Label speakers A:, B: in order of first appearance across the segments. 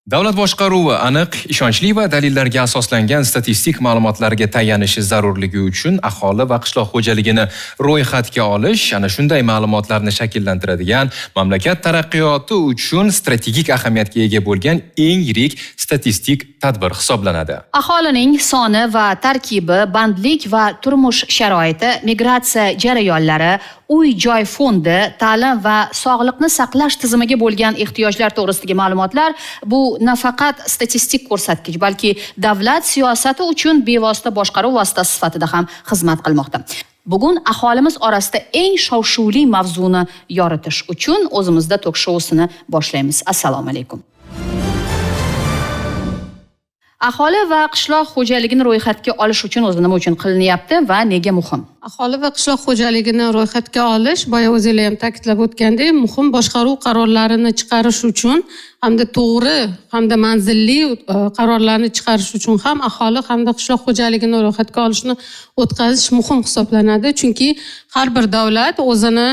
A: Davlat boshqaruvi aniq, ishonchli va dalillarga asoslangan statistik ma'lumotlarga tayanishi zarurligi uchun aholi va qishloq xo'jaligini ro'yxatga olish ana shunday ma'lumotlarni shakllantiradigan, mamlakat taraqqiyoti uchun strategik ahamiyatga ega bo'lgan eng yirik statistik tadbir hisoblanadi.
B: Aholining soni va tarkibi, bandlik va turmush sharoiti, migratsiya jarayonlari, uy-joy fondi, ta'lim va sog'liqni saqlash tizimiga bo'lgan ehtiyojlar to'g'risidagi ma'lumotlar bu nafaqat statistik ko'rsatkich, balki davlat siyosati uchun bevosita boshqaruv vositasi sifatida ham xizmat qilmoqda. Bugun aholimiz orasida eng shov-shuvli mavzuni yoritish uchun o'zimizda tok shousini boshlaymiz. Assalomu alaykum. Aholi va qishloq xo'jaligini ro'yxatga olish uchun o'zi nima uchun qilinyapti va nega muhim?
C: Aholi va qishloq xo'jaligini ro'yxatga olish, boya o'zinglar ham ta'kidlab o'tgandek, muhim boshqaruv qarorlarini chiqarish uchun hamda to'g'ri hamda manzilli qarorlarni chiqarish uchun ham aholi hamda qishloq xo'jaligini ro'yxatga olishni o'tkazish muhim hisoblanadi. Chunki har bir davlat o'zini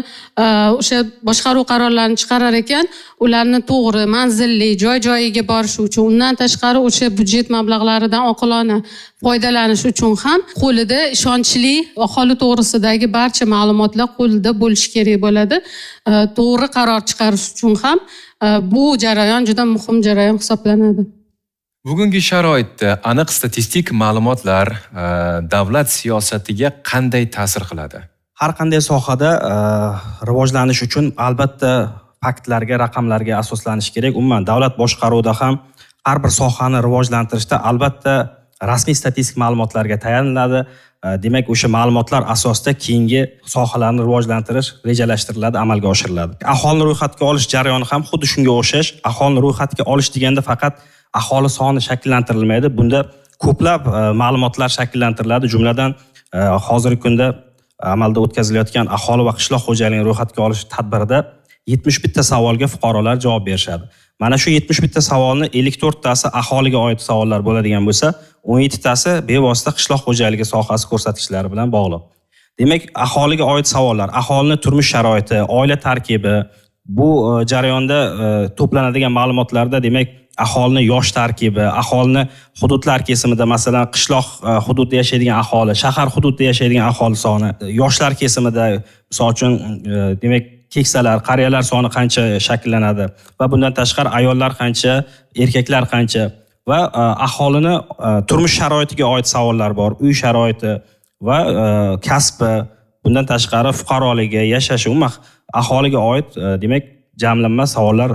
C: o'sha boshqaruv qarorlarini chiqarar ekan, ularni to'g'ri, manzilli, joy-joyiga borish uchun, undan tashqari o'sha byudjet mablag'laridan oqilona foydalanish uchun ham qo'lida ishonchli aholi to'g'risidagi barcha ma'lumotlar qo'lida bo'lishi kerak bo'ladi. To'g'ri qaror chiqarish uchun ham bu jarayon juda muhim jarayon hisoblanadi.
A: Bugungi sharoitda aniq statistik ma'lumotlar davlat siyosatiga qanday ta'sir qiladi?
D: Har qanday sohada rivojlanish uchun albatta faktlarga, raqamlarga asoslanish kerak. Umuman davlat boshqaruvida ham har bir sohani rivojlantirishda albatta rasmiy statistik ma'lumotlarga tayaniladi. Demak, o'sha ma'lumotlar asosida keyingi sohalarni rivojlantirish rejalashtiriladi, amalga oshiriladi. Aholini ro'yxatga olish jarayoni ham xuddi shunga o'xshash. Aholini ro'yxatga olish deganda faqat aholi soni shakllantirilmaydi. Bunda ko'plab ma'lumotlar shakllantiriladi. Jumladan hozirgi kunda amalda o'tkazilayotgan aholi va qishloq xo'jaligini ro'yxatga olish tadbirida 71 ta savolga fuqarolar javob berishadi. Mana shu 71 ta savolni 54 tasi aholiga oid savollar bo'ladigan bo'lsa, 17 tasi bevosita qishloq xo'jaligi sohasi ko'rsatkichlari bilan bog'liq. Demak, aholiga oid savollar, aholining turmush sharoiti, oila tarkibi, bu jarayonda to'planadigan ma'lumotlarda demak aholining yosh tarkibi, aholining hududlar kesimida, masalan, qishloq hududda yashaydigan aholi, shahar hududda yashaydigan aholi soni, yoshlar kesimida, misol uchun, demak keksalar, qariyalar soni qancha shakllanadi va bundan tashqari ayollar qancha, erkaklar qancha va aholini turmush sharoitiga oid savollar bor, uy sharoiti va kasbi, bundan tashqari fuqaroligi, yashashi, umuman aholiga oid demak jamlanma savollar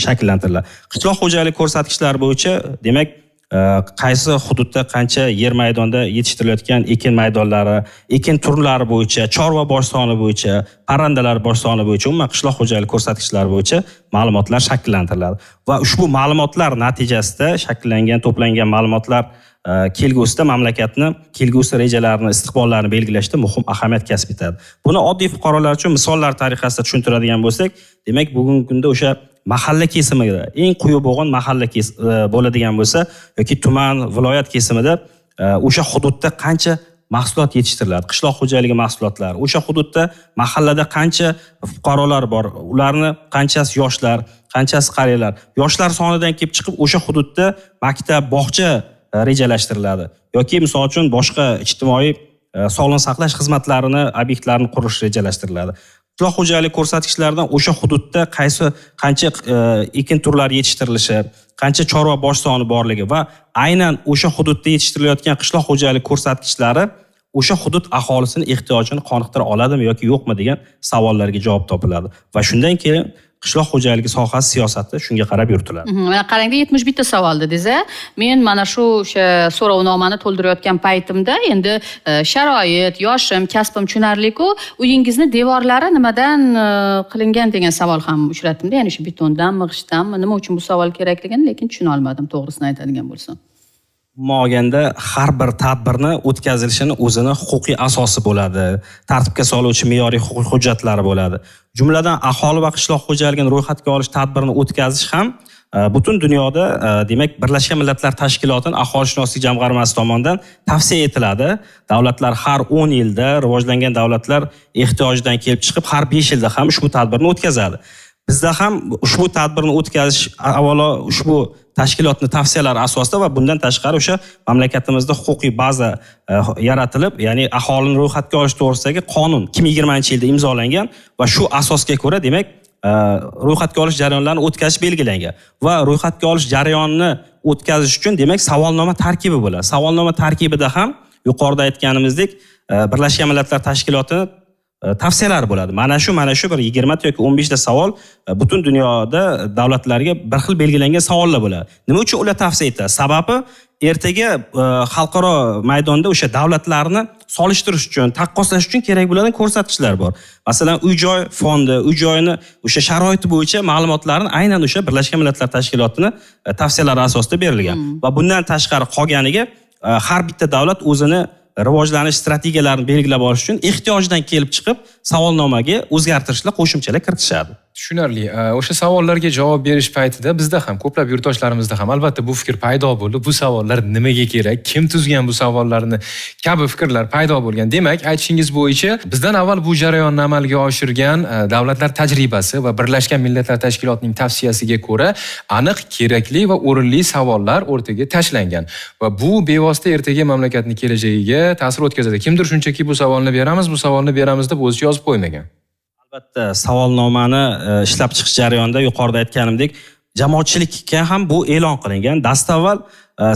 D: shakllantiriladi. Qishloq xo'jaligi ko'rsatkichlari bo'yicha demak qaysi hududda qancha yer maydonda yetishtirilayotgan ekin maydonlari, ekin turlari bo'yicha, chorva bosh soni bo'yicha, parrandalar bosh soni bo'yicha, umuman qishloq xo'jaligi ko'rsatkichlari bo'yicha ma'lumotlar shakllantiriladi. Va ushbu ma'lumotlar natijasida shakllangan, to'plangan ma'lumotlar kelgusida mamlakatni kelgusi rejalarini, istiqbollarini belgilashda muhim ahamiyat kasb etadi. Buni oddiy fuqarolar uchun misollar tariqasida tushuntiradigan bo'lsak, demak bugungi kunda o'sha mahalla kesimida, eng quyi bo'lgan mahalla bo'ladigan bo'lsa yoki tuman, viloyat kesimida o'sha hududda qancha mahsulot yetishtiriladi, qishloq xo'jaligi mahsulotlari, o'sha hududda mahallada qancha fuqarolar bor, ularni qanchasi yoshlar, qanchasi qariyalar, yoshlar sonidan kelib chiqib o'sha hududda maktab, bog'cha rejalashtiriladi yoki misol uchun boshqa ijtimoiy sog'liqni saqlash xizmatlarini, obyektlarini qurish rejalashtiriladi. Qishloq xo'jaligi ko'rsatkichlaridan o'sha hududda qancha ekin turlari yetishtirilishi, qancha chorva bosh soni borligi va aynan o'sha hududda yetishtirilayotgan qishloq xo'jaligi ko'rsatkichlari o'sha hudud aholisini ehtiyojini qoniqtira oladimi yoki yo'qmi degan savollarga javob topiladi. Va shundan keyin qishloq xo'jaligi sohasi siyosati shunga qarab yuritiladi.
B: Mana qarangda 71 ta savol dedingiz. Men mana shu so'rovnomani to'ldirayotgan paytimda endi sharoit, yoshim, kasbim tushunarli-ku, uyingizni devorlari nimadan qilingan degan savol ham uchratdim-da, ya'ni shu betondanmi, g'ishtdanmi, nima uchun bu savol kerakligini lekin tushuna olmadim, to'g'risini aytadigan bo'lsam.
D: Olganda har bir tadbirni o'tkazilishini o'zini huquqiy asosi bo'ladi, tartibga soluvchi me'yoriy huquqiy hujjatlari bo'ladi. Jumladan aholi va qishloq xo'jaligini ro'yxatga olish tadbirini o'tkazish ham butun dunyoda demak Birlashgan Millatlar Tashkilotining aholishunoslik jamg'armasi tomonidan tavsiya etiladi. Davlatlar har 10 yilda, rivojlangan davlatlar ehtiyojidan kelib chiqib har 5 yilda ham ushbu tadbirni o'tkazadi. bizda ham ushbu tadbirni o'tkazish avvalo ushbu tashkilotning tavsiyalari asosida va bundan tashqari o'sha mamlakatimizda huquqiy baza yaratilib, ya'ni aholini ro'yxatga olish to'g'risidagi qonun 2020-yilda imzolangan va shu asosga ko'ra demak ro'yxatga olish jarayonlarini o'tkazish belgilangan va ro'yxatga olish jarayonini o'tkazish uchun demak savolnoma tarkibi bo'ladi. Savolnoma tarkibida ham yuqorida aytganimizdek Birlashgan Millatlar Tashkilotini tavsiyalari bo'ladi. Mana shu bir 20 yoki 15 ta savol butun dunyoda davlatlarga bir xil belgilangan savollar bo'ladi. Nima uchun ular tavsiya etadi? Sababi ertaga xalqaro maydonda o'sha davlatlarni solishtirish uchun, taqqoslash uchun kerak bo'ladigan ko'rsatkichlar bor. Masalan, uy-joy fondi, uy-joyni o'sha sharoiti bo'yicha ma'lumotlarni aynan o'sha Birlashgan Millatlar Tashkilotining tavsiyalari asosida berilgan. Va bundan tashqari qolganiga har bitta davlat o'zini rivojlanish strategiyalarini belgilab olish uchun ehtiyojdan kelib chiqib savolnomaga o'zgartirishlar, qo'shimchalar kiritishadi.
A: Tushunarli. O'sha savollarga javob berish paytida bizda ham ko'plab yurtdoshlarimizda ham albatta bu fikr paydo bo'ldi. Bu savollar nimaga kerak? Kim tuzgan bu savollarni? Kabi fikrlar paydo bo'lgan. Demak, aytishingiz bo'yicha bizdan avval bu jarayonni amalga oshirgan davlatlar tajribasi va Birlashgan Millatlar Tashkilotining tavsiyasiga ko'ra aniq, kerakli va o'rinli savollar o'rtaga tashlangan. Va bu bevosita ertaga mamlakatning kelajagiga ta'sir o'tkazadi. Kimdir shunchaki bu savolni beramiz deb o'zicha yozib qo'ymagan.
D: Albatta, savolnomani ishlab chiqish jarayonida yuqorida aytganimdek, jamoatchilikka ham bu e'lon qilingan. Dastavval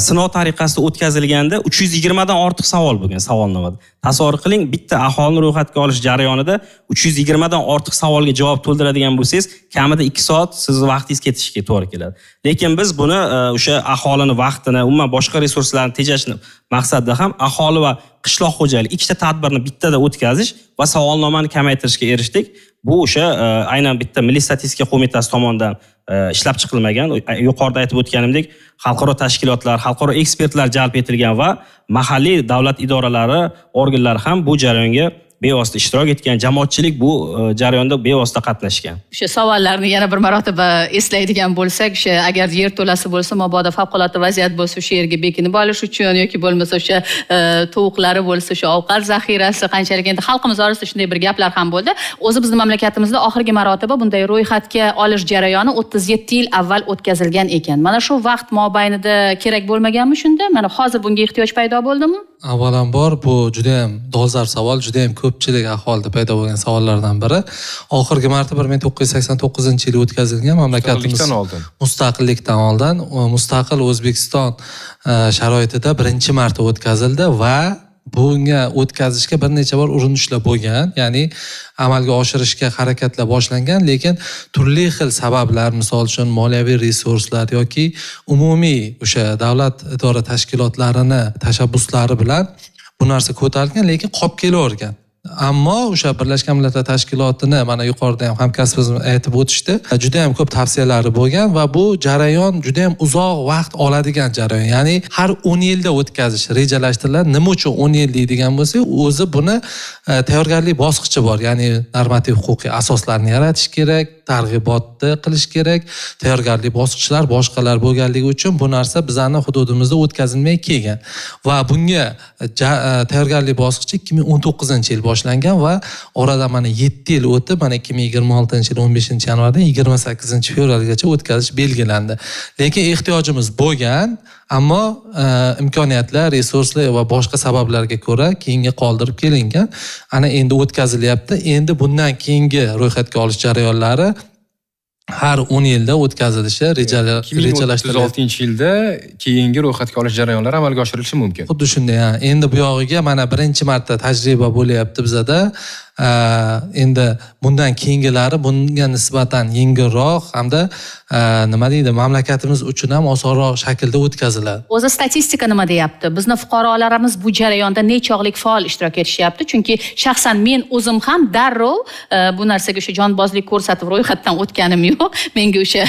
D: sinov tariqasida o'tkazilganda 320 dan ortiq savol bo'lgan savolnomada. Tasavvur qiling, bitta aholini ro'yxatga olish jarayonida 320 dan ortiq savolga javob to'ldiradigan bo'lsangiz, kamida 2 soat sizni vaqtingiz ketishiga to'g'ri keladi. Lekin biz buni o'sha aholini vaqtini, umuman boshqa resurslarni tejashni maqsadida ham aholi va qishloq xo'jaligi ikkita tadbirni bittada o'tkazish va savolnomani kamaytirishga erishdik. Bu o'sha aynan bitta Milliy statistika qo'mitasi tomonidan ishlab chiqilmagan. Yuqorida aytib o'tganimdek, xalqaro tashkilotlar, xalqaro ekspertlar jalb etilgan va mahalliy davlat idoralari, organlari ham bu jarayonga bevosita ishtirok etgan, jamoatchilik bu jarayonda bevosita qatnashgan.
B: O'sha savollarni yana bir marotaba eslaydigan bo'lsak, o'sha agar yer to'lasi bo'lsa, mabodo favqulodda vaziyat bo'lsa, o'sha yerga bekinib olish uchun yoki bo'lmasa o'sha tovuqlari bo'lsa, o'sha ovqat zaxirasi qanchalik, endi xalqimiz orasida shunday bir gaplar ham bo'ldi. O'zi bizning mamlakatimizda oxirgi marotaba bunday ro'yxatga olish jarayoni 37 yil avval o'tkazilgan ekan. Mana shu vaqt mobaynida kerak bo'lmaganmi shunda? Mana hozir bunga ehtiyoj paydo bo'ldimi?
E: Avvalambor bu juda ham dolzarb savol, juda ham ko'pchilik aholida paydo bo'lgan savollardan biri. Oxirgi marta 1989-yilda o'tkazilgan mamlakatimiz mustaqillikdan oldin mustaqil O'zbekiston sharoitida birinchi marta o'tkazildi va bunga o'tkazishga bir necha bor urinishlar bo'lgan, ya'ni amalga oshirishga harakatlar boshlangan, lekin turli xil sabablar, misol uchun moliyaviy resurslar yoki umumiy o'sha davlat idora tashkilotlarini tashabbuslari bilan bu narsa ko'tarilgan, lekin qolib kelavergan. Ammo o'sha Birlashgan Millatlar Tashkilotini mana yuqorida ham hamkasbimiz aytib o'tishdi, juda ham ko'p tavsiyalari bo'lgan va bu jarayon juda ham uzoq vaqt oladigan jarayon. Ya'ni har 10 yilda o'tkazish rejalashtiriladi. Nima uchun 10 yil deydigan bo'lsak, o'zi buni tayyorgarlik bosqichi bor. Ya'ni normativ huquqiy asoslarni yaratish kerak, targ'ibotni qilish kerak, tayyorgarlik bosqichlar boshqalar bo'lganligi uchun bu narsa bizning hududimizda o'tkazilmay kelgan. Va bunga tayyorgarlik bosqichi 2019-yil boshlangan va oradan mana 7 yil o'tib, mana 2026-yil 15-yanvardan 28-fevralgacha o'tkazish belgilandi. Lekin ehtiyojimiz bo'lgan, ammo imkoniyatlar, resurslar va boshqa sabablarga ko'ra keyinga qoldirib kelingan. Ana endi o'tkazilyapti. Endi bundan keyingi ro'yxatga olish jarayonlari har 10 yilda o'tkazilishi rejalashtirilgan.
A: 2036-yilda keyingi ro'yxatga olish jarayonlari amalga oshirilishi mumkin.
E: Xuddi shunday, endi bu yog'iga mana birinchi marta tajriba bo'lyapti bizada. Endi bundan keyingilari bunga nisbatan yengilroq hamda nima deydi, mamlakatimiz uchun ham osonroq shaklda o'tkaziladi.
B: O'zi statistika nima deyapti? Bizning fuqarolarimiz bu jarayonda nechog'lik faol ishtirok etishyapti? Chunki shaxsan men o'zim ham darrov bu narsaga o'sha jonbozlik ko'rsatib ro'yxatdan o'tganim yo'q. Menga o'sha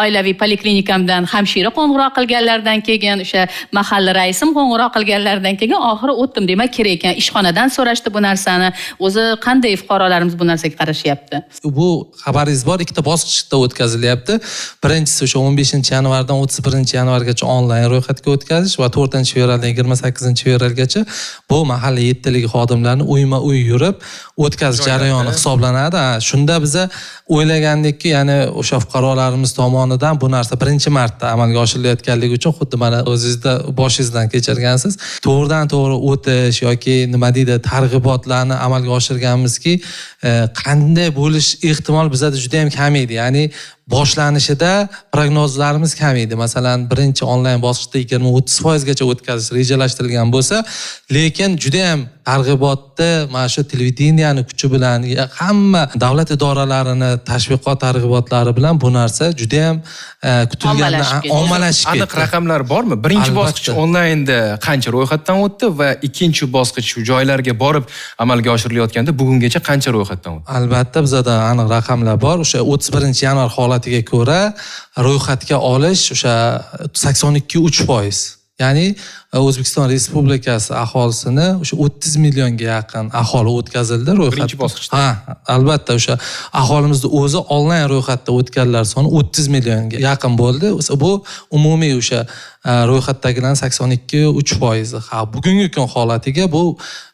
B: oilaviy poliklinikamdan hamshira qo'ng'iroq qilganlardan keyin, o'sha mahalla raisim qo'ng'iroq qilganlardan keyin oxiri o'tdim, demak kerak ekan. Ishxonadan so'rashdi bu narsani. O'zi qanday fuqarolarimiz bu narsaga qarashyapti?
E: Bu xabaringiz bor, ikkita bosqichda o'tkazilyapti. Birinchisi o'sha 15-yanvardan 31-yanvargacha onlayn ro'yxatga o'tkazish va 4-fevraldan 28-fevralgacha bu mahalliy yettilik xodimlarni uyma-uy yurib o'tkazish jarayoni hisoblanadi. Shunda biza o'ylagandikki, ya'ni o'sha fuqarolarimiz tomonidan bu narsa birinchi marta amalga oshirilayotganligi uchun xuddi mana o'zingizda boshingizdan kechirgansiz, to'g'ridan-to'g'ri o'tish yoki nima deydi, targ'ibotlarni amalga oshirganmizki, qanday bo'lish ehtimol bizada juda ham kam edi. Ya'ni boshlanishida prognozlarimiz kam edi. Masalan, birinchi onlayn bosqichda 20-30% gacha o'tkazish rejalashtirilgan bo'lsa, lekin juda ham targ'ibotda mana shu televideniyani kuchi bilan, hamma davlat idoralarini tashviqot targ'ibotlari bilan bu narsa juda ham kutilgandan ommalashib ketdi.
A: Aniq raqamlar bormi? Birinchi bosqich onlaynda qancha ro'yxatdan o'tdi va ikkinchi bosqich shu joylarga borib amalga oshirilayotganda bugungacha qancha ro'yxatdan o'tdi?
E: Albatta bizada aniq raqamlar bor. O'sha 31-yanvar holatiga ko'ra ro'yxatga olish o'sha 82-3%. Ya'ni O'zbekiston Respublikasi aholisini o'sha 30 millionga yaqin aholi o'tkazildi ro'yxatga.
A: Birinchi bosqichda.
E: Albatta o'sha aholimizning o'zi onlayn ro'yxatda o'tganlar soni 30 millionga yaqin bo'ldi. Bu umumiy o'sha ro'yxatdagilarning 82-3%. Bugungi kun holatiga bu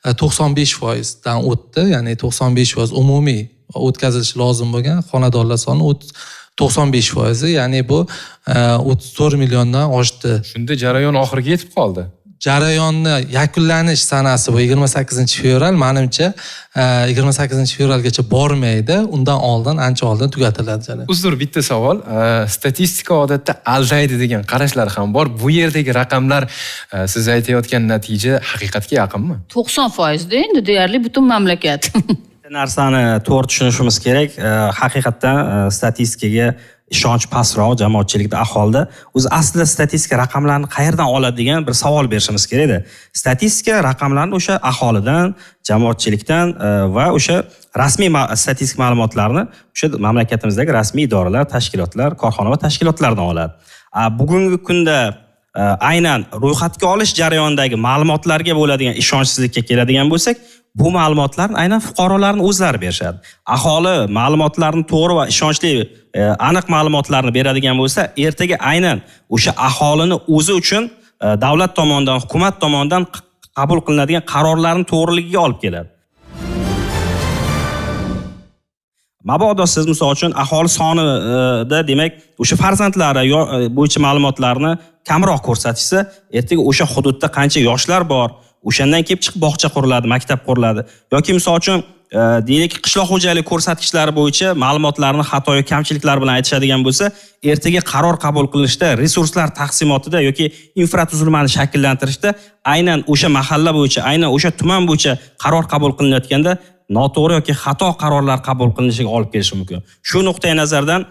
E: 95% dan o'tdi. Ya'ni 95% umumiy o'tkazilishi lozim bo'lgan xonadonlar soni 95%, ya'ni bu 34 milliondan oshdi.
A: Shunda jarayon oxiriga yetib qoldi.
E: Jarayonni yakunlanish sanasi bu 28-fevral, menimcha 28-fevralgacha bormaydi. Undan oldin, ancha oldin tugatiladi jarayon.
A: Uzr, bitta savol. Statistika odatda aldaydi degan qarashlar ham bor. Bu yerdagi raqamlar siz aytayotgan natija haqiqatga yaqinmi?
B: 90% da endi deyarli butun mamlakat.
D: Narsani to'g'ri tushunishimiz kerak. Haqiqatdan statistikaga ishonch pastroq jamoatchilikda, aholida. O'zi aslida statistika raqamlarni qayerdan oladi degan bir savol berishimiz kerak-edi. Statistika raqamlarni o'sha aholidan, jamoatchilikdan va o'sha rasmiy statistik ma'lumotlarni o'sha mamlakatimizdagi rasmiy idoralar, tashkilotlar, korxona va tashkilotlardan oladi. Bugungi kunda aynan ro'yxatga olish jarayonidagi ma'lumotlarga bo'ladigan ishonchsizlikka keladigan bo'lsak, bu ma'lumotlarni aynan fuqarolarning o'zlari berishadi. Aholi ma'lumotlarni to'g'ri va ishonchli, aniq ma'lumotlarni beradigan bo'lsa, ertaga aynan o'sha aholini o'zi uchun davlat tomonidan, hukumat tomonidan qabul qilinadigan qarorlarning to'g'riligiga olib keladi. Mabodo siz misol uchun aholi sonida, demak, o'sha farzandlari bo'yicha ma'lumotlarni kamroq ko'rsatishsa, ertaga o'sha hududda qancha yoshlar bor, o'shandan kelib chiqib bog'cha quriladi, maktab quriladi. Yoki misol uchun deylik qishloq xo'jaligi ko'rsatkichlari bo'yicha ma'lumotlarni xato yoki kamchiliklar bilan aytishadigan bo'lsa, ertaga qaror qabul qilinishda, resurslar taqsimotida yoki infratuzilmani shakllantirishda aynan o'sha mahalla bo'yicha, aynan o'sha tuman bo'yicha qaror qabul qilinayotganda noto'g'ri yoki xato qarorlar qabul qilinishiga olib kelishi mumkin. Shu nuqtai nazardan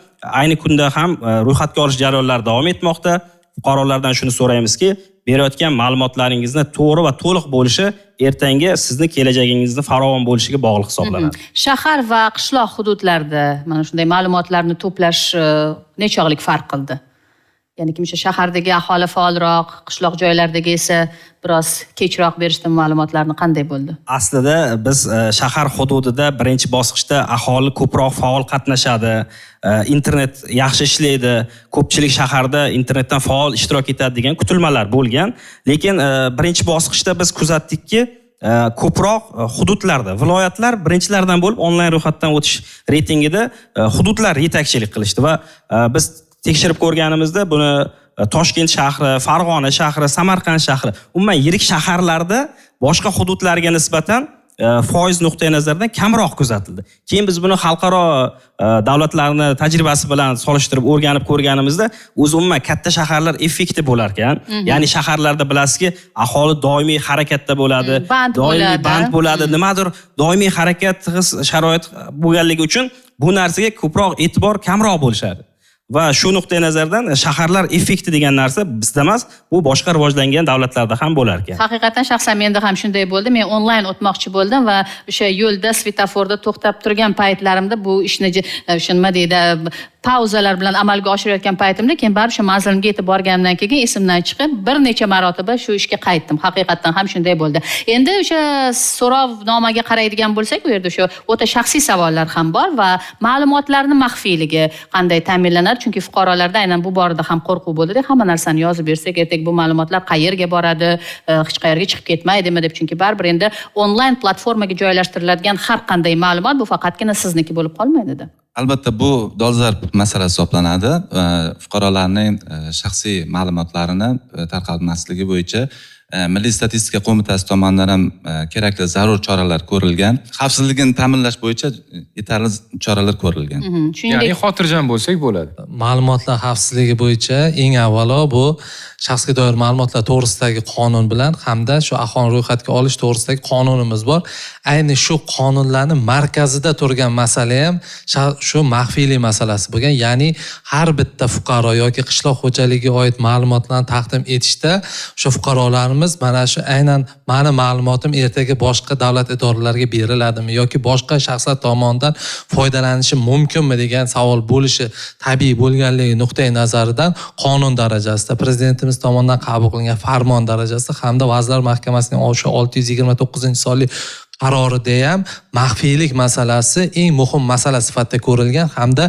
D: ayni kunda ham ro'yxatga olish jarayonlari davom etmoqda. Fuqarolardan shuni so'raymizki, berayotgan ma'lumotlaringizni to'g'ri va to'liq bo'lishi ertangi sizni kelajagingizni farovon bo'lishiga bog'liq hisoblanadi.
B: Shahar va qishloq hududlarda mana shunday ma'lumotlarni to'plash nechog'lik farq qildi? Ya'ni kimcha shahardagi aholi faolroq, qishloq joylardagi esa biroz kechroq berishdi ma'lumotlarni, qanday bo'ldi?
D: Aslida biz shahar hududida birinchi bosqichda aholi ko'proq faol qatnashadi, internet yaxshi ishlaydi, ko'pchilik shaharda internetdan faol ishtirok etadi degan kutilmalar bo'lgan. Lekin birinchi bosqichda biz kuzatdikki, ko'proq hududlarda, viloyatlar birinchilardan bo'lib onlayn ro'yxatdan o'tish reytingida hududlar yetakchilik qilishdi va biz tekshirib ko'rganimizda buni Toshkent shahri, Farg'ona shahri, Samarqand shahri, umuman yirik shaharlarda boshqa hududlarga nisbatan foiz nuqtai nazaridan kamroq kuzatildi. Keyin biz buni xalqaro davlatlarning tajribasi bilan solishtirib o'rganib ko'rganimizda, o'zi umuman katta shaharlar effektiv bo'lar ekan. Ya'ni shaharlarda bilasizki, aholi doimiy harakatda bo'ladi, doimiy band bo'ladi, nimadir doimiy harakat, sharoit bo'lganligi uchun bu narsaga ko'proq e'tibor kamroq bo'lishadi. Va shu nuqtai nazardan shaharlar effekti degan narsa bizda emas, bu boshqa rivojlangan davlatlarda ham bo'lar ekan.
B: Haqiqatan shaxsan menda ham shunday bo'ldi. Men onlayn o'tmoqchi bo'ldim va o'sha yo'lda svetoforda to'xtab turgan paytlarimda bu ishni nima deydi, pauzalar bilan amalga oshirayotgan paytimda keyin baribir shu manzilimga yetib borganimdan keyin esimdan chiqib bir necha marotaba shu ishga qaytdim. Haqiqatan ham shunday bo'ldi. Endi o'sha so'rovnomaga qaraydigan bo'lsak, u yerda o'sha o'ta shaxsiy savollar ham bor va ma'lumotlarning maxfiyligi qanday ta'minlanadi? Chunki fuqarolarda aynan bu borada ham qo'rquv bo'ldi-da, hamma narsani yozib bersak, ertaga bu ma'lumotlar qayerga boradi, hech qayerga chiqib ketmaydimi deb, chunki baribir endi onlayn platformaga joylashtiriladigan har qanday ma'lumot bu faqatgina sizniki bo'lib qolmaydi-da.
F: Albatta bu dolzarb masala hisoblanadi. Fuqarolarning shaxsiy ma'lumotlarini tarqalmasligi bo'yicha Milliy statistika qo'mitasi tomonidan ham kerakli zarur choralar ko'rilgan. Xavfsizligini ta'minlash bo'yicha yetarli choralar ko'rilgan.
A: Ya'ni xotirjam bo'lsak bo'ladi.
E: Ma'lumotlar xavfsizligi bo'yicha eng avvalo bu shaxsga doir ma'lumotlar to'g'risidagi qonun bilan hamda shu aholini ro'yxatga olish to'g'risidagi qonunimiz bor. Ayni shu qonunlarning markazida turgan masala ham shu maxfiylik masalasi bo'lgan. Ya'ni har bitta fuqaro yoki qishloq xo'jaligiga oid ma'lumotlarni taqdim etishda shu fuqarolarimiz mana shu aynan mani ma'lumotim ertaga boshqa davlat idoralariga beriladimi yoki boshqa shaxslar tomonidan foydalanishi mumkinmi degan savol bo'lishi tabiiy bo'lganligi nuqtai nazaridan qonun darajasida prezidentimiz tomonidan qabul qilingan farmon darajasida hamda Vazirlar Mahkamasining o'sha 629-sonli qarorida ham maxfiylik masalasi eng muhim masala sifatida ko'rilgan hamda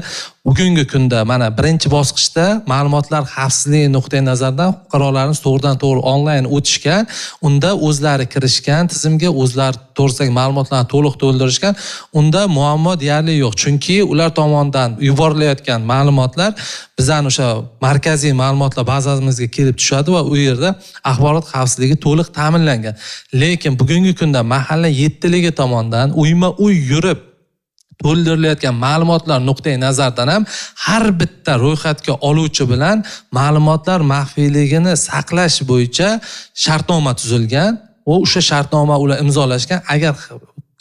E: bugungi kunda mana birinchi bosqichda ma'lumotlar xavfsizligi nuqtai nazaridan fuqarolarimiz to'g'ridan to'g'ri onlayn o'tishgan, unda o'zlari kirishgan tizimga, o'zlari to'g'risidagi ma'lumotlarni to'liq to'ldirishgan, unda muammo deyarli yo'q. Chunki ular tomonidan yuborilayotgan ma'lumotlar bizning o'sha markaziy ma'lumotlar bazamizga kelib tushadi va u yerda axborot xavfsizligi to'liq ta'minlangan. Lekin bugungi kunda mahalla yettiligi tomonidan uyma-uy yurib to'ldirilayotgan ma'lumotlar nuqtai nazaridan ham har bitta ro'yxatga oluvchi bilan ma'lumotlar maxfiyligini saqlash bo'yicha shartnoma tuzilgan. O'sha shartnoma ular imzolashgan. Agar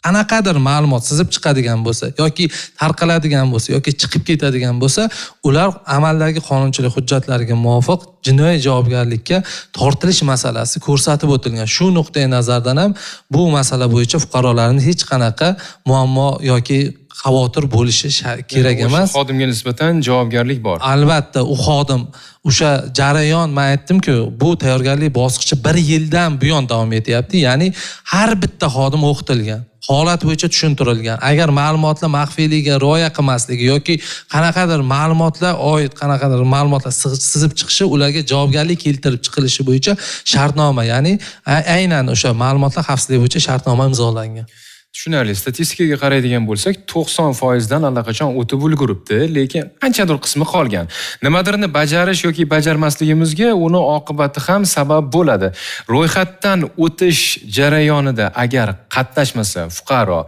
E: qanaqadir ma'lumot sizib chiqadigan bo'lsa yoki tarqaladigan bo'lsa yoki chiqib ketadigan bo'lsa, ular amaldagi qonunchilik hujjatlariga muvofiq jinoiy javobgarlikka tortilish masalasi ko'rsatib o'tilgan. Shu nuqtai nazardan ham bu masala bo'yicha fuqarolarimiz hech qanaqa muammo yoki xavotir bo'lishi kerak emas.
A: Xodimga nisbatan javobgarlik bor.
E: Albatta, u xodim o'sha jarayon, men aytdim-ku, bu tayyorgarlik bosqichi 1 yildan buyon davom etyapti. Ya'ni har bitta xodim o'qitilgan, holat bo'yicha tushuntirilgan. Agar ma'lumotlar maxfiyligiga rioya qilmasligi yoki qanaqadir ma'lumotlar sizib chiqishi ularga javobgarlik keltirib chiqilishi bo'yicha shartnoma, ya'ni aynan o'sha ma'lumotlar xavfsizligi bo'yicha shartnoma imzolangan.
A: Tushunarli. Statistikaga qaraydigan bo'lsak, 90% dan allaqachon o'tib ulguribdi, lekin qanchadir qismi qolgan. Nimadirni bajarish yoki bajarmasligimizga uni oqibati ham sabab bo'ladi. Ro'yxatdan o'tish jarayonida agar qatnashmasa fuqaro,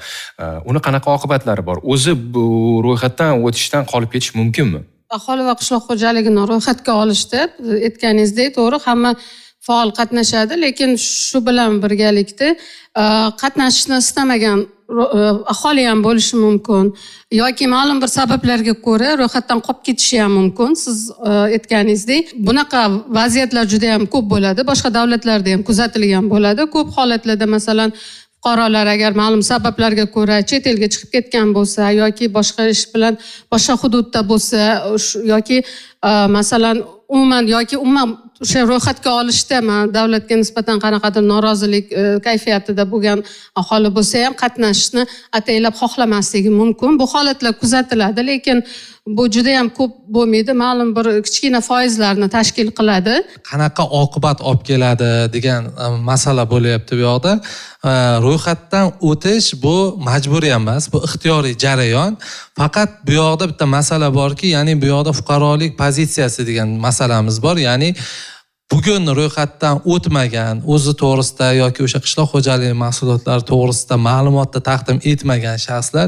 A: uni qanaqa oqibatlari bor? O'zi bu ro'yxatdan o'tishdan qolib ketish mumkinmi?
C: Aholi va qishloq xo'jaligini ro'yxatga olishda aytganingizdek to'g'ri, hamma faol qatnashadi, lekin shu bilan birgalikda qatnashishni istamagan aholi ham bo'lishi mumkin yoki ma'lum bir sabablarga ko'ra ro'yxatdan qolib ketishi ham mumkin. Siz aytganingizdek, bunaqa vaziyatlar juda ham ko'p bo'ladi. Boshqa davlatlarda ham kuzatilgan bo'ladi. Ko'p holatlarda masalan fuqarolar agar ma'lum sabablarga ko'ra chet elga chiqib ketgan bo'lsa yoki boshqa ish bilan boshqa hududda bo'lsa yoki masalan umuman o'sha ro'yxatga olishda davlatga nisbatan qanaqadir norozilik kayfiyatida bo'lgan aholi bo'lsa ham qatnashishni ataylab xohlamasligi mumkin. Bu holatlar kuzatiladi, lekin bu juda ham ko'p bo'lmaydi, ma'lum bir kichkina foizlarni tashkil qiladi.
E: Qanaqa oqibat olib keladi degan masala bo'lyapti bu yoqda. Ro'yxatdan o'tish bu majburiy emas, bu ixtiyoriy jarayon. Faqat bu yoqda bitta masala borki, ya'ni bu yoqda fuqarolik pozitsiyasi degan masalamiz bor. Ya'ni bugun ro'yxatdan o'tmagan, o'zi to'g'risida yoki o'sha qishloq xo'jaligi mahsulotlari to'g'risida ma'lumotni taqdim etmagan shaxslar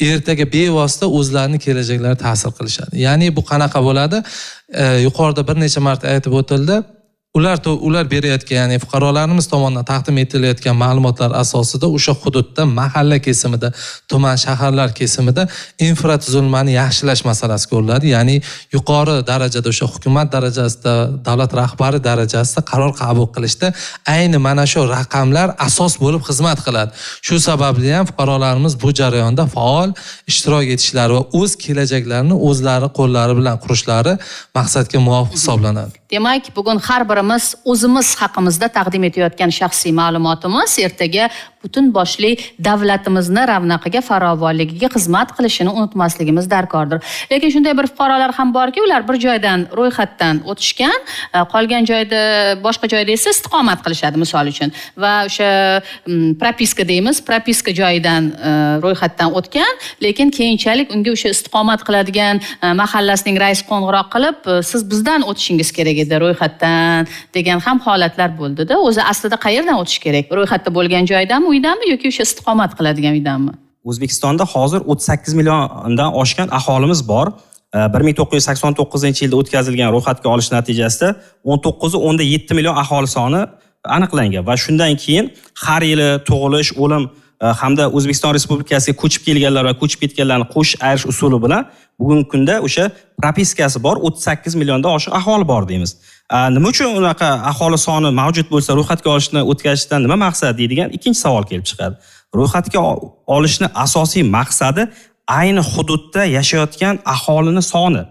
E: ertaga bevosita o'zlarining kelajaklariga ta'sir qilishadi. Ya'ni bu qanaqa bo'ladi? Yuqorida bir necha marta aytib o'tildi. ular berayotgan, ya'ni fuqarolarimiz tomonidan taqdim etilayotgan ma'lumotlar asosida o'sha hududda mahalla kesimida, tuman, shaharlar kesimida infratuzilmani yaxshilash masalasi ko'riladi. Ya'ni yuqori darajada o'sha hukumat darajasida, davlat rahbari darajasida qaror qabul qilishda ayni mana shu raqamlar asos bo'lib xizmat qiladi. Shu sababli ham fuqarolarimiz bu jarayonda faol ishtirok etishlari va o'z kelajaklarini o'zlari qo'llari bilan qurishlari maqsadga muvofiq hisoblanadi.
B: Demak, bugun har birimiz o'zimiz haqimizda taqdim etayotgan shaxsiy ma'lumotimiz ertaga butun boshli davlatimizni ravnaqiga, farovonligiga xizmat qilishini unutmasligimiz darkordir. Lekin shunday bir fuqarolar ham borki, ular bir joydan ro'yxatdan o'tishgan, qolgan joyda, boshqa joyda esa istiqomat qilishadi, misol uchun. Va o'sha propiska deymiz, propiska joyidan ro'yxatdan o'tgan, lekin keyinchalik unga o'sha istiqomat qiladigan mahallasining raisi qo'ng'iroq qilib, siz bizdan o'tishingiz kerak edi ro'yxatdan degan ham holatlar bo'ldi-da. O'zi aslida qayerdan o'tish kerak? Ro'yxatda bo'lgan joydan uydanmi yoki o'sha istiqomat qiladigan uydanmi?
D: O'zbekistonda hozir 38 milliondan oshgan aholimiz bor. 1989-yilda o'tkazilgan ro'yxatga olish natijasida 19.7 million aholi soni aniqlangan va shundan keyin har yili tug'ilish, o'lim hamda O'zbekiston Respublikasiga ko'chib kelganlar va ko'chib ketganlarni qo'sh ayirish usuli bilan bugungi kunda o'sha propiskasi bor 38 milliondan oshiq aholi bor deymiz. Nima uchun unaqa aholi soni mavjud bo'lsa ro'yxatga olishni o'tkazishdan nima maqsad deydigan ikkinchi savol kelib chiqadi. Ro'yxatga olishni asosiy maqsadi ayni hududda yashayotgan aholini soni.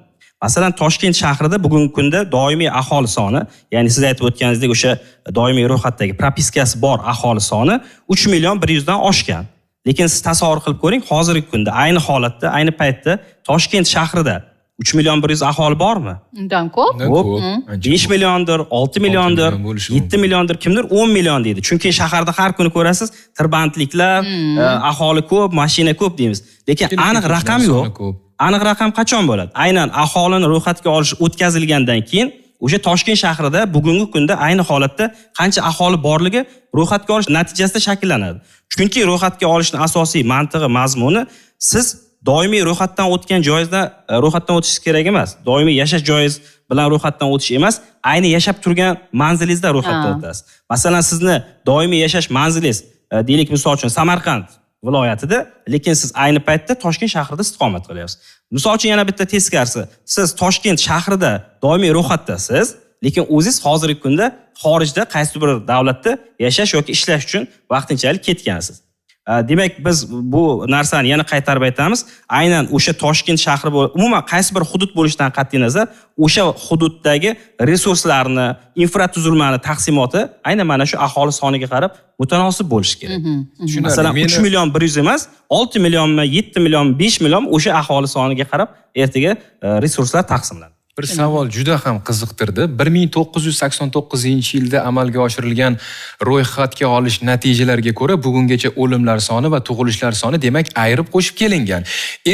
D: Masalan, Toshkent shahrida bugungi kunda doimiy aholi soni, ya'ni siz aytib o'tganingizdek o'sha doimiy ro'yxatdagi propiskasi bor aholi soni 3 million 100 dan oshgan. Lekin siz tasavvur qilib ko'ring, hozirgi kunda ayni holatda, ayni paytda Toshkent shahrida 3 million 100 aholi bormi?
B: Undan ko'p.
D: 5 milliondir, 6 milliondir, 7 milliondir, kimdir 10 million deydi. Chunki shaharda har kuni ko'rasiz, tirbandliklar, aholi ko'p, mashina ko'p deymiz. Lekin aniq raqam yo'q. Aniq raqam qachon bo'ladi? Aynan aholini ro'yxatga olish o'tkazilgandan keyin o'sha Toshkent shahrida bugungi kunda ayni holatda qancha aholi borligi ro'yxatga olish natijasida shakllanadi. Chunki ro'yxatga olishning asosiy mantig'i, mazmuni siz doimiy ro'yxatdan o'tgan joyingizda ro'yxatdan o'tishingiz kerak emas. Doimiy yashash joyingiz bilan ro'yxatdan o'tish emas, ayni yashab turgan manzilingizda ro'yxatdan o'tasiz. Masalan, sizni doimiy yashash manzilingiz, deylik misol uchun Samarqand viloyatida, lekin siz ayni paytda Toshkent shahrida istiqomat qilyapsiz. Misol uchun yana bitta teskarisi, siz Toshkent shahrida doimiy ro'yxatdasiz, lekin o'zingiz hozirgi kunda xorijda qaysi bir davlatda yashash yoki ishlash uchun vaqtinchalik ketgansiz. Demak, biz bu narsani yana qaytarib aytamiz. Aynan o'sha Toshkent shahri umuman qaysi bir hudud bo'lishidan qat'iy nazar, o'sha hududdagi resurslarni, infratuzilmani taqsimoti aynan mana shu aholi soniga qarab mutanosib bo'lishi kerak. Masalan, 3 million 100 emas, 6 millionmi, 7 million, 5 million o'sha aholi soniga qarab ertaga resurslar taqsimlanadi.
A: Bir savol juda ham qiziqtirdi. 1989-yilda amalga oshirilgan ro'yxatga olish natijalariga ko'ra bugungacha o'limlar soni va tug'ilishlar soni demak ayirib qo'shib kelingan.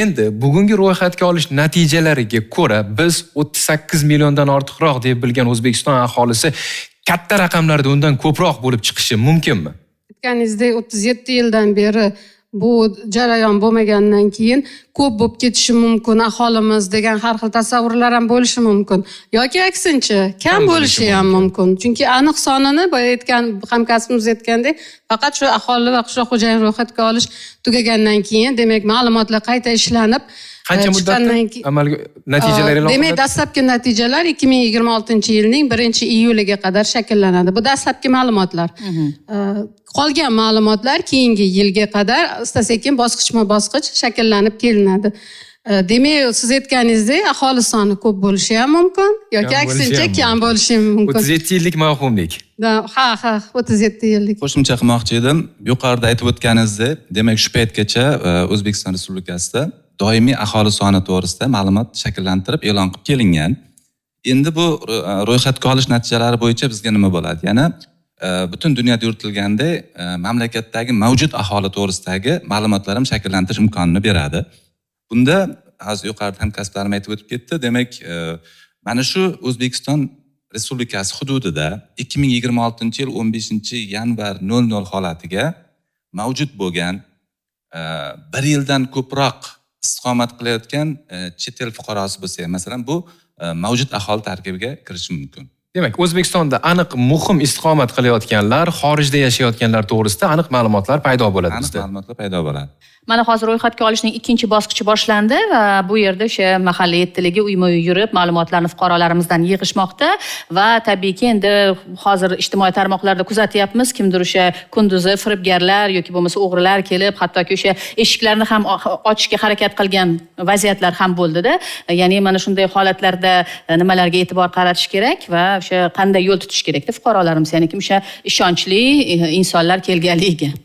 A: Endi bugungi ro'yxatga olish natijalariga ko'ra biz 38 milliondan ortiqroq deb bilgan O'zbekiston aholisi katta raqamlarda undan ko'proq bo'lib chiqishi mumkinmi?
C: Aytganingizdek 37 yildan beri bu jarayon bo'lmagandan keyin ko'p bo'lib ketishi mumkin aholimiz degan har xil tasavvurlar ham bo'lishi mumkin. Yoki aksincha, kam bo'lishi ham mumkin. Chunki aniq sonini boya aytgan hamkasbimiz aytgandek, faqat shu aholi va qishloq xo'jalik ro'yxatga olish tugagandan keyin, demak, ma'lumotlar qayta ishlanib,
A: qancha muddatda amalga natijalar e'lon qilinadi?
C: Demak, dastlabki natijalar 2026-yilning 1-iyuliga qadar shakllanadi. Bu dastlabki ma'lumotlar. Qolgan ma'lumotlar keyingi yilga qadar asta-sekin bosqichma-bosqich shakllanib kelinadi. Demak, siz aytganingizdek, aholi soni ko'p bo'lishi ham mumkin yoki aksincha kam bo'lishi ham mumkin.
A: 37 yillik mavhumlik.
C: Ha, 37 yillik.
F: Qo'shimcha qilmoqchi edim. Yuqorida aytib o'tganingizdek, demak shu paytgacha O'zbekiston Respublikasida doimiy aholi soni to'g'risida ma'lumot shakllantirib e'lon qilib kelingan. Endi bu ro'yxatga olish natijalari bo'yicha bizga nima bo'ladi? Yana butun dunyoda yuritilganda mamlakatdagi mavjud aholi to'g'risidagi ma'lumotlar ham shakllantirish imkonini beradi. Bunda hozir yuqorida hamkasblarim aytib o'tib ketdi. Demak, mana shu O'zbekiston Respublikasi hududida 2026-yil 15-yanvar 00 holatiga mavjud bo'lgan 1 yildan ko'proq istiqomat qilayotgan chet el fuqarosi bo'lsa, masalan, bu mavjud aholi tarkibiga kirishi mumkin.
A: Demak, O'zbekistonda aniq muhim istiqomat qilayotganlar, xorijda yashayotganlar to'g'risida aniq ma'lumotlar paydo bo'ladi
F: Aniq
A: bizda.
F: ma'lumotlar paydo bo'ladi.
B: Mana hozir ro'yxatga olishning ikkinchi bosqichi boshlandi va bu yerda o'sha mahalliy tiliga uyma-uy yurib ma'lumotlarni fuqarolarimizdan yig'ishmoqda va tabiiyki endi hozir ijtimoiy tarmoqlarda kuzatyapmiz, kimdir o'sha kunduzi firibgarlar yoki bo'lmasa o'g'rilar kelib, hattoki o'sha eshiklarni ham ochishga harakat qilgan vaziyatlar ham bo'ldida. Ya'ni mana shunday holatlarda nimalarga e'tibor qaratish kerak va o'sha qanday yo'l tutish kerakda fuqarolarimiz, ya'ni kim o'sha ishonchli insonlar kelganligiga.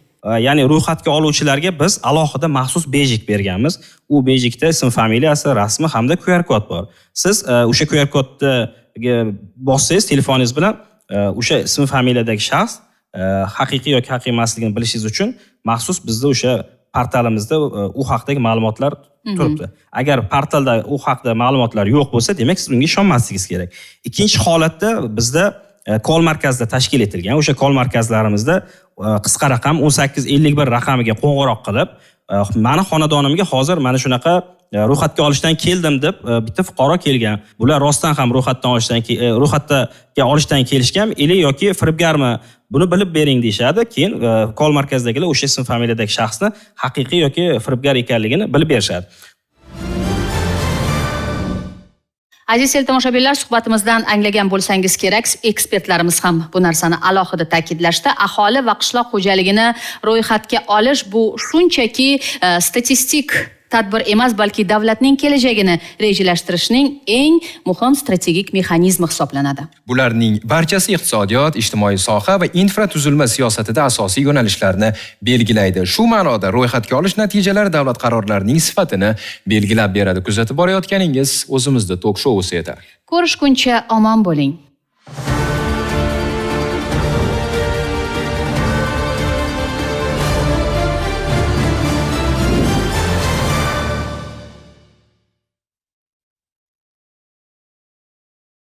D: Ya'ni ro'yxatga oluvchilarga biz alohida maxsus bejik berganmiz. U bejikda ism, familiyasi, rasmi hamda QR kod bor. Siz o'sha QR kodni bossangiz telefoningiz bilan o'sha ism, familiyadagi shaxs haqiqiy yoki haqiqiy emasligini bilishingiz uchun maxsus bizda o'sha portalimizda u haqdagi ma'lumotlar turibdi. Agar portalda u haqda ma'lumotlar yo'q bo'lsa, demak siz unga ishonmasligingiz kerak. Ikkinchi holatda bizda kol markazida tashkil etilgan. O'sha kol markazlarimizda qisqa raqam 1851 raqamiga qo'ng'iroq qilib, meni xonadonimga hozir mana shunaqa ro'yxatga olishdan keldim deb bitta fuqaro kelgan. Bular rostdan ham ro'yxatga olishdan kelishgan, yoki firibgarmi? Buni bilib bering deyshadi. Keyin kol markazidagilar o'sha ism, familiyadagi shaxsni haqiqiy yoki firibgar ekanligini bilib berishadi.
B: Aziz tomoshabinlar, suhbatimizdan anglagan bo'lsangiz kerak, ekspertlarimiz ham bu narsani alohida ta'kidlashdi. Aholi va qishloq xo'jaligini ro'yxatga olish bu shunchaki statistik tadbir emas, balki davlatning kelajagini rejalashtirishning eng muhim strategik mexanizmi hisoblanadi.
A: Bularning barchasi iqtisodiyot, ijtimoiy soha va infratuzilma siyosatida asosiy yo'nalishlarni belgilaydi. Shu ma'noda ro'yxatga olish natijalari davlat qarorlarining sifatini belgilab beradi. Kuzatib borayotganingiz o'zimizda tok-shousi edi.
B: Ko'rishguncha omon bo'ling.